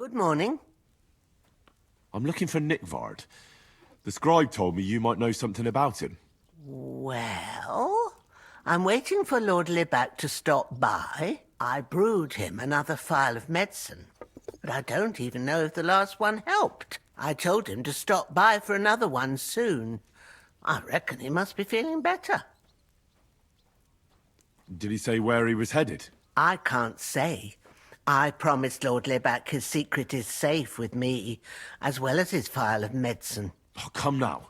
Good morning. I'm looking for Nikvard. The scribe told me you might know something about him. Well, I'm waiting for Lord Libac to stop by. I brewed him another phial of medicine, but I don't even know if the last one helped. I told him to stop by for another one soon. I reckon he must be feeling better. Did he say where he was headed? I can't say. I promised Lord Libac his secret is safe with me, as well as his phial of medicine. Oh, come now.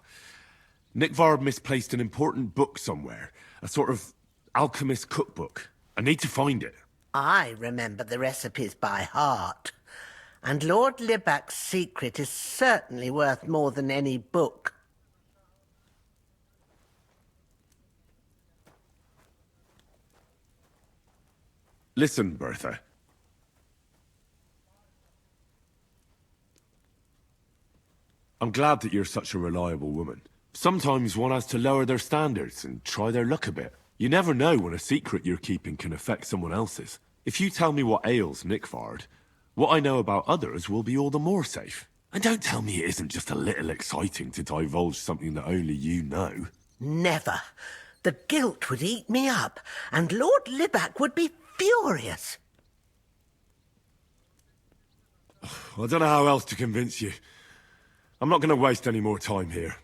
Nikvard misplaced an important book somewhere. A sort of alchemist cookbook. I need to find it. I remember the recipes by heart. And Lord Libac's secret is certainly worth more than any book. Listen, Bertha. I'm glad that you're such a reliable woman. Sometimes one has to lower their standards and try their luck a bit. You never know when a secret you're keeping can affect someone else's. If you tell me what ails Nikvard, what I know about others will be all the more safe. And don't tell me it isn't just a little exciting to divulge something that only you know. Never. The guilt would eat me up, and Lord Libac would be furious. I don't know how else to convince you. I'm not going to waste any more time here.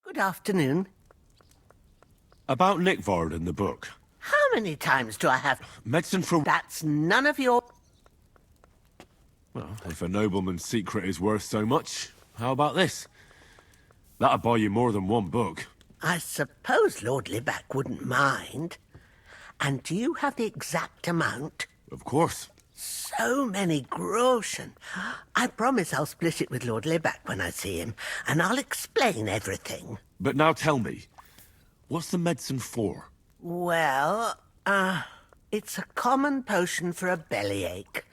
Good afternoon. About Nikvard and the book. How many times do I have... Medicine for... That's none of your... Well, if a nobleman's secret is worth so much, how about this? That'll buy you more than one book. I suppose Lord Libac wouldn't mind. And do you have the exact amount? Of course. So many groschen. I promise I'll split it with Lord Libac when I see him, and I'll explain everything. But now tell me, what's the medicine for? Well, it's a common potion for a bellyache.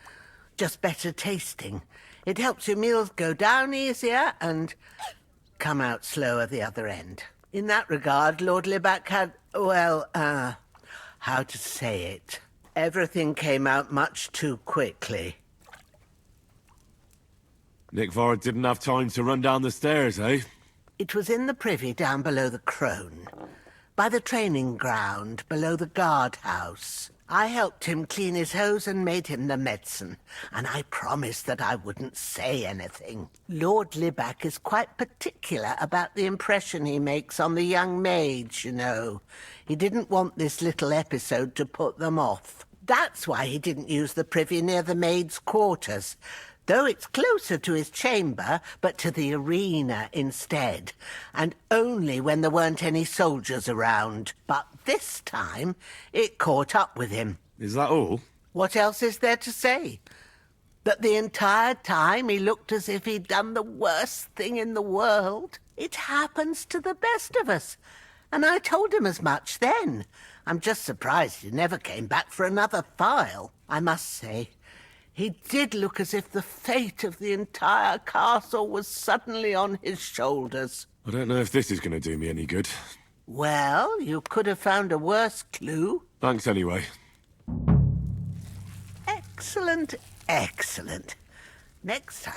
Just better tasting. It helps your meals go down easier and come out slower the other end. In that regard, Lord Libac had, well, how to say it? Everything came out much too quickly. Nikvard didn't have time to run down the stairs, eh? It was in the privy down below the crone, by the training ground below the guardhouse. I helped him clean his hose and made him the medicine, and I promised that I wouldn't say anything. Lord Libac is quite particular about the impression he makes on the young maids, you know. He didn't want this little episode to put them off. That's why he didn't use the privy near the maids' quarters, though it's closer to his chamber, but to the arena instead, and only when there weren't any soldiers around. But this time, it caught up with him. Is that all? What else is there to say? That the entire time he looked as if he'd done the worst thing in the world. It happens to the best of us. And I told him as much then. I'm just surprised he never came back for another phial. I must say, he did look as if the fate of the entire castle was suddenly on his shoulders. I don't know if this is going to do me any good. Well, you could have found a worse clue. Thanks anyway. Excellent, excellent. Next time...